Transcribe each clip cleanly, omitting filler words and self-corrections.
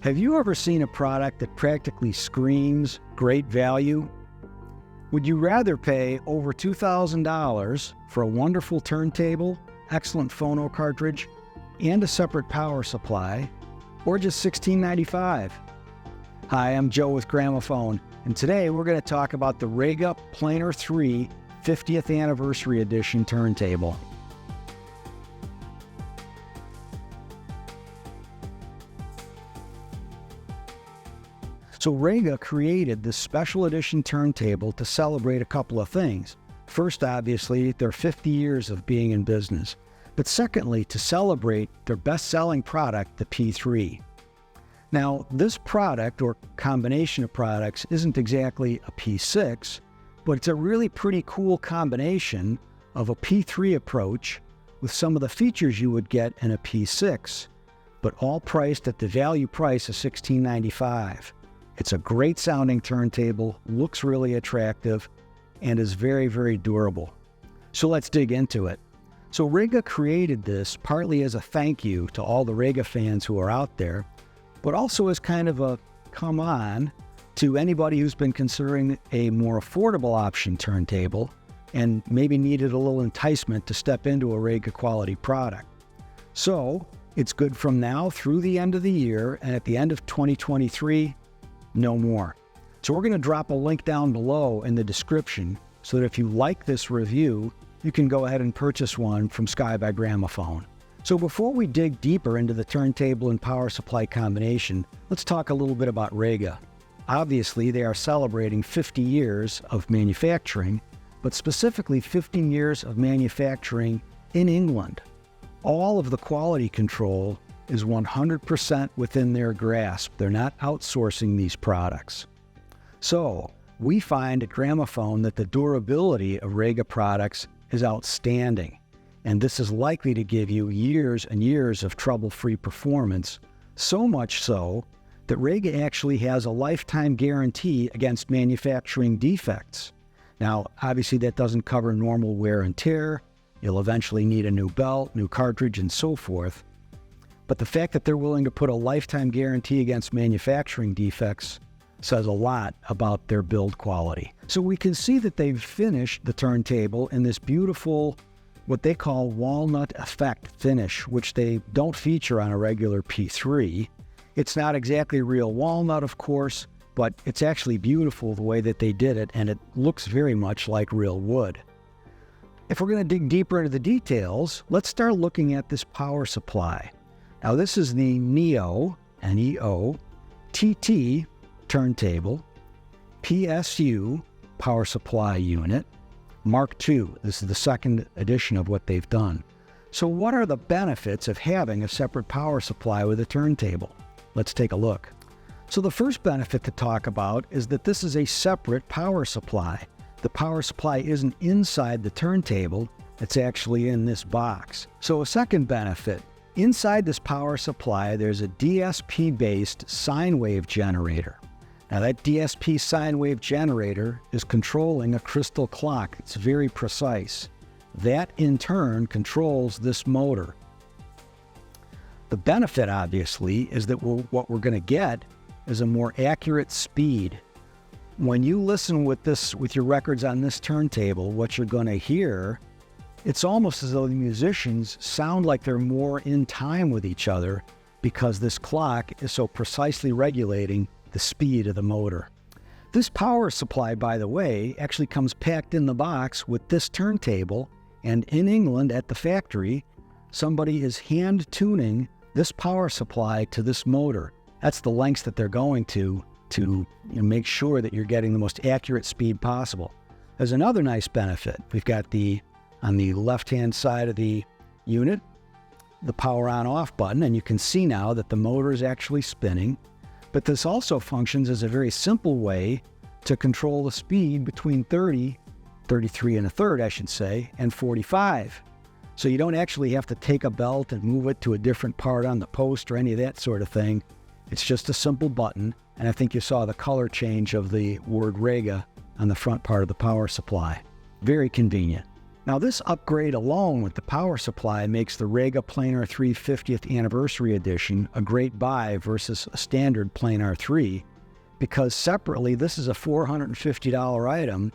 Have you ever seen a product that practically screams great value? Would you rather pay over $2,000 for a wonderful turntable, excellent phono cartridge, and a separate power supply, or just $16.95? Hi, I'm Joe with Gramophone, and today we're going to talk about the Rega Planar 3 50th Anniversary Edition turntable. So Rega created this special edition turntable to celebrate a couple of things. First, obviously, their 50 years of being in business. But secondly, to celebrate their best-selling product, the P3. Now, this product, or combination of products, isn't exactly a P6, but it's a really pretty cool combination of a P3 approach with some of the features you would get in a P6, but all priced at the value price of $16.95. It's a great sounding turntable, looks really attractive, and is very, very durable. So let's dig into it. So Rega created this partly as a thank you to all the Rega fans who are out there, but also as kind of a come on to anybody who's been considering a more affordable option turntable and maybe needed a little enticement to step into a Rega quality product. So it's good from now through the end of the year, and at the end of 2023, no more. So we're going to drop a link down below in the description so that if you like this review, you can go ahead and purchase one from Sky by Gramophone. So before we dig deeper into the turntable and power supply combination, let's talk a little bit about Rega. Obviously, they are celebrating 50 years of manufacturing, but specifically 15 years of manufacturing in England. All of the quality control is 100% within their grasp. They're not outsourcing these products. So we find at Gramophone that the durability of Rega products is outstanding, and this is likely to give you years and years of trouble-free performance, so much so that Rega actually has a lifetime guarantee against manufacturing defects. Now, obviously that doesn't cover normal wear and tear. You'll eventually need a new belt, new cartridge, and so forth. But the fact that they're willing to put a lifetime guarantee against manufacturing defects says a lot about their build quality. So we can see that they've finished the turntable in this beautiful, what they call walnut effect finish, which they don't feature on a regular P3. It's not exactly real walnut, of course, but it's actually beautiful the way that they did it, and it looks very much like real wood. If we're going to dig deeper into the details, let's start looking at this power supply. Now this is the Neo, N-E-O, TT turntable, PSU power supply unit, Mark II. This is the second edition of what they've done. So what are the benefits of having a separate power supply with a turntable? Let's take a look. So the first benefit to talk about is that this is a separate power supply. The power supply isn't inside the turntable, it's actually in this box. So a second benefit, inside this power supply, there's a DSP-based sine wave generator. Now that DSP sine wave generator is controlling a crystal clock. It's very precise. That in turn controls this motor. The benefit, obviously, is that what we're going to get is a more accurate speed. When you listen with your records on this turntable, what you're going to hear, it's almost as though the musicians sound like they're more in time with each other because this clock is so precisely regulating the speed of the motor. This power supply, by the way, actually comes packed in the box with this turntable, and in England at the factory, somebody is hand tuning this power supply to this motor. That's the lengths that they're going to make sure that you're getting the most accurate speed possible. There's another nice benefit. We've got on the left-hand side of the unit, the power on-off button, and you can see now that the motor is actually spinning. But this also functions as a very simple way to control the speed between 30, 33 and a third, I should say, and 45. So you don't actually have to take a belt and move it to a different part on the post or any of that sort of thing. It's just a simple button, and I think you saw the color change of the word Rega on the front part of the power supply. Very convenient. Now this upgrade alone with the power supply makes the Rega Planar 3 50th Anniversary Edition a great buy versus a standard Planar 3, because separately this is a $450 item,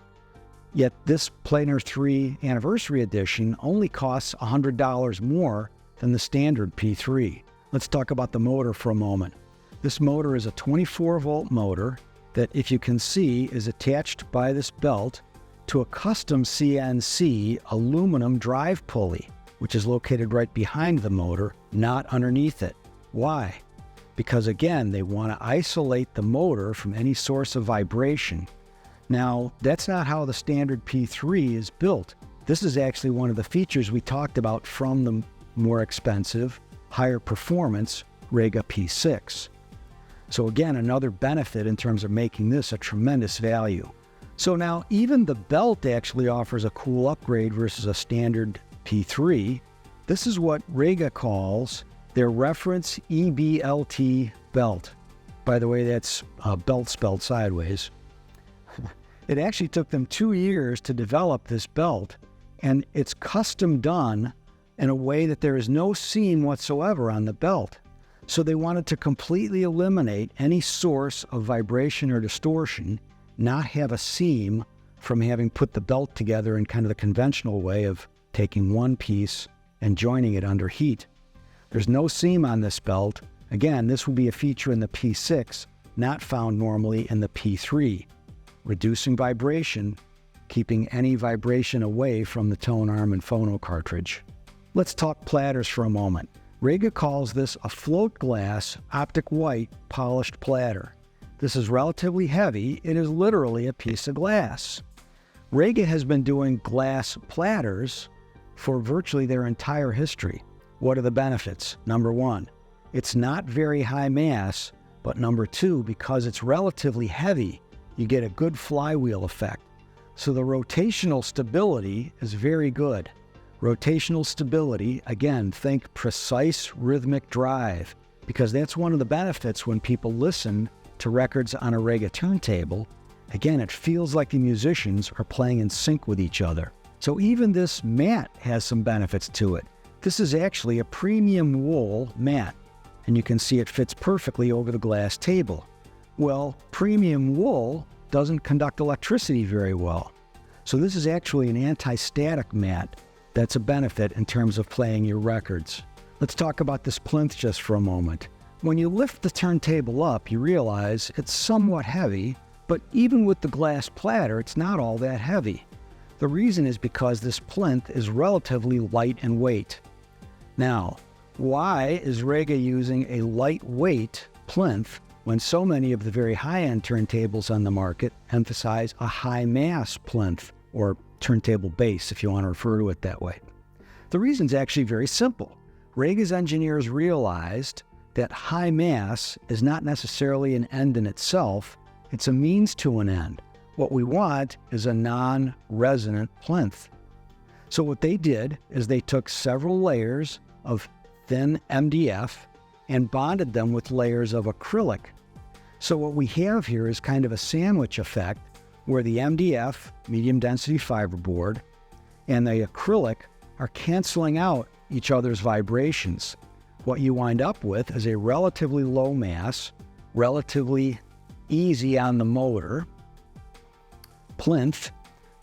yet this Planar 3 Anniversary Edition only costs $100 more than the standard P3. Let's talk about the motor for a moment. This motor is a 24-volt motor that, if you can see, is attached by this belt to a custom CNC aluminum drive pulley, which is located right behind the motor, not underneath it. Why? Because again, they want to isolate the motor from any source of vibration. Now, that's not how the standard P3 is built. This is actually one of the features we talked about from the more expensive, higher performance Rega P6. So again, another benefit in terms of making this a tremendous value. So now even the belt actually offers a cool upgrade versus a standard P3. This is what Rega calls their reference EBLT belt. By the way, that's belt spelled sideways. It actually took them 2 years to develop this belt, and it's custom done in a way that there is no seam whatsoever on the belt. So they wanted to completely eliminate any source of vibration or distortion, not have a seam from having put the belt together in kind of the conventional way of taking one piece and joining it under heat. There's no seam on this belt. Again, this will be a feature in the P6, not found normally in the P3, reducing vibration, keeping any vibration away from the tone arm and phono cartridge. Let's talk platters for a moment. Rega calls this a float glass optic white polished platter. This is relatively heavy. It is literally a piece of glass. Rega has been doing glass platters for virtually their entire history. What are the benefits? Number one, it's not very high mass, but number two, because it's relatively heavy, you get a good flywheel effect. So the rotational stability is very good. Rotational stability, again, think precise rhythmic drive, because that's one of the benefits when people listen to records on a Rega turntable. Again, it feels like the musicians are playing in sync with each other. So even this mat has some benefits to it. This is actually a premium wool mat, and you can see it fits perfectly over the glass table. Well, premium wool doesn't conduct electricity very well. So this is actually an anti-static mat. That's a benefit in terms of playing your records. Let's talk about this plinth just for a moment. When you lift the turntable up, you realize it's somewhat heavy, but even with the glass platter, it's not all that heavy. The reason is because this plinth is relatively light in weight. Now, why is Rega using a lightweight plinth when so many of the very high-end turntables on the market emphasize a high-mass plinth, or turntable base, if you want to refer to it that way? The reason's actually very simple. Rega's engineers realized that high mass is not necessarily an end in itself, it's a means to an end. What we want is a non-resonant plinth. So what they did is they took several layers of thin MDF and bonded them with layers of acrylic. So what we have here is kind of a sandwich effect where the MDF, medium density fiberboard, and the acrylic are canceling out each other's vibrations. What you wind up with is a relatively low mass, relatively easy on the motor plinth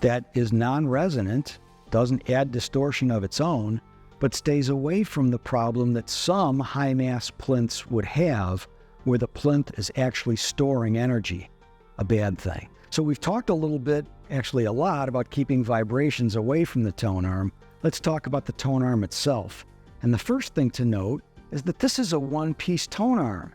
that is non-resonant, doesn't add distortion of its own, but stays away from the problem that some high-mass plinths would have, where the plinth is actually storing energy, a bad thing. So we've talked a little bit, actually a lot, about keeping vibrations away from the tone arm. Let's talk about the tone arm itself. And the first thing to note is that this is a one-piece tone arm.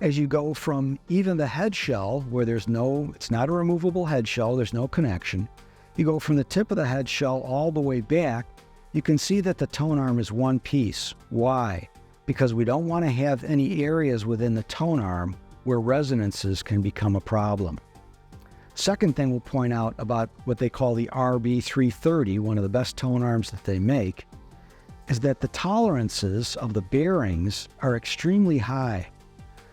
As you go from even the head shell, where it's not a removable head shell, there's no connection. You go from the tip of the head shell all the way back, you can see that the tone arm is one piece. Why? Because we don't want to have any areas within the tone arm where resonances can become a problem. Second thing we'll point out about what they call the RB330, one of the best tone arms that they make, is that the tolerances of the bearings are extremely high.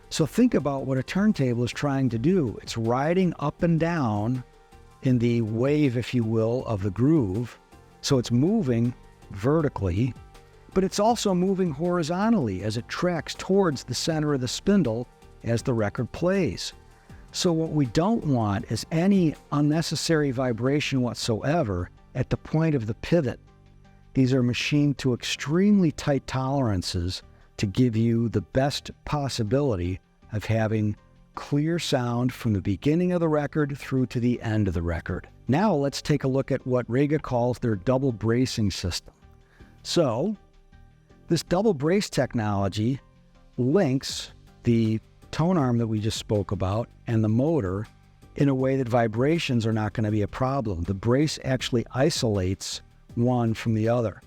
So think about what a turntable is trying to do. It's riding up and down in the wave, if you will, of the groove, So it's moving vertically, but it's also moving horizontally as it tracks towards the center of the spindle as the record plays. So what we don't want is any unnecessary vibration whatsoever at the point of the pivot. These are machined to extremely tight tolerances to give you the best possibility of having clear sound from the beginning of the record through to the end of the record. Now let's take a look at what Rega calls their double bracing system. So this double brace technology links the tone arm that we just spoke about and the motor in a way that vibrations are not going to be a problem. The brace actually isolates one from the other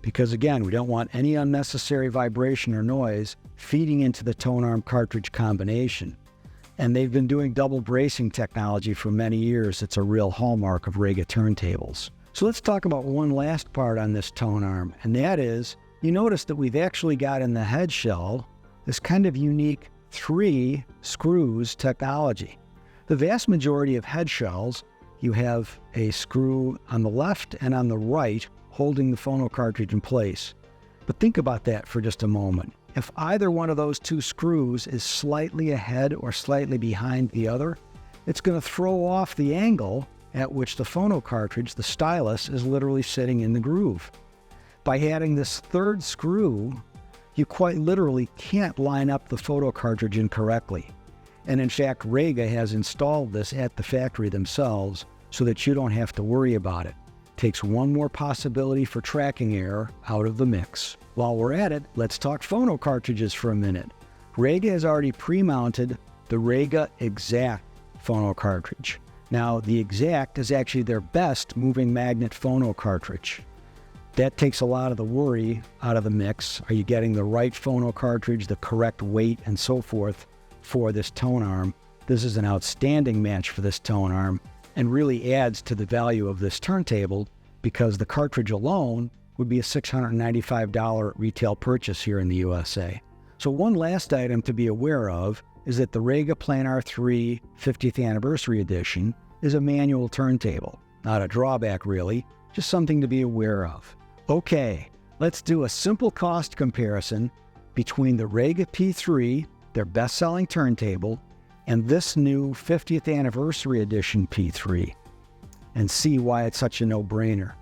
because, again, we don't want any unnecessary vibration or noise feeding into the tone arm cartridge combination. And they've been doing double bracing technology for many years. It's a real hallmark of Rega turntables. So let's talk about one last part on this tone arm, and that is, you notice that we've actually got in the head shell this kind of unique 3 screws technology. The vast majority of head shells, you have a screw on the left and on the right holding the phono cartridge in place. But think about that for just a moment. If either one of those 2 screws is slightly ahead or slightly behind the other, it's going to throw off the angle at which the phono cartridge, the stylus, is literally sitting in the groove. By adding this 3rd screw, you quite literally can't line up the phono cartridge incorrectly. And in fact, Rega has installed this at the factory themselves so that you don't have to worry about it. Takes one more possibility for tracking error out of the mix. While we're at it, let's talk phono cartridges for a minute. Rega has already pre-mounted the Rega Exact phono cartridge. Now, the Exact is actually their best moving magnet phono cartridge. That takes a lot of the worry out of the mix. Are you getting the right phono cartridge, the correct weight, and so forth for this tone arm? This is an outstanding match for this tone arm and really adds to the value of this turntable because the cartridge alone would be a $695 retail purchase here in the USA. So one last item to be aware of is that the Rega Planar 3 50th Anniversary Edition is a manual turntable. Not a drawback really, just something to be aware of. Okay, let's do a simple cost comparison between the Rega P3, their best-selling turntable, and this new 50th Anniversary Edition P3, and see why it's such a no-brainer.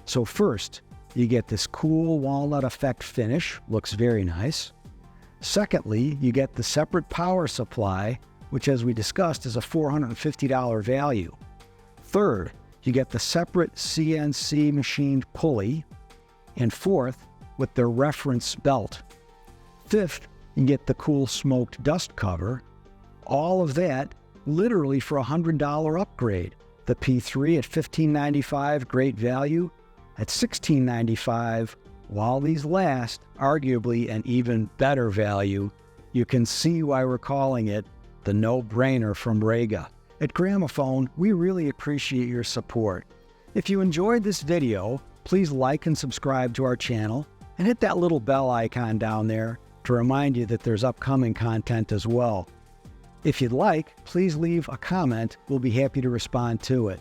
So first, you get this cool walnut effect finish, looks very nice. Secondly, you get the separate power supply, which as we discussed is a $450 value. Third, you get the separate CNC machined pulley. And fourth, with their reference belt. Fifth, you get the cool smoked dust cover. All of that literally for a $100 upgrade. The P3 at $1595, great value. At $1695, while these last, arguably an even better value. You can see why we're calling it the no-brainer from Rega. At Gramophone, we really appreciate your support. If you enjoyed this video, please like and subscribe to our channel and hit that little bell icon down there to remind you that there's upcoming content as well. If you'd like, please leave a comment. We'll be happy to respond to it.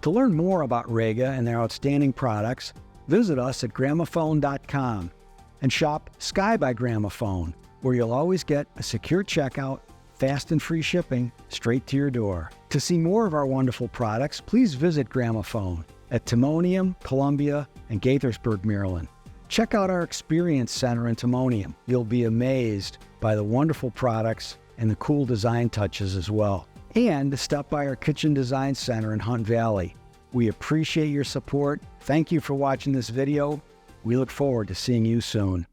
To learn more about Rega and their outstanding products, visit us at gramophone.com and shop Sky by Gramophone, where you'll always get a secure checkout, fast and free shipping straight to your door. To see more of our wonderful products, please visit Gramophone at Timonium, Columbia, and Gaithersburg, Maryland. Check out our Experience Center in Timonium. You'll be amazed by the wonderful products and the cool design touches as well. And stop by our Kitchen Design Center in Hunt Valley. We appreciate your support. Thank you for watching this video. We look forward to seeing you soon.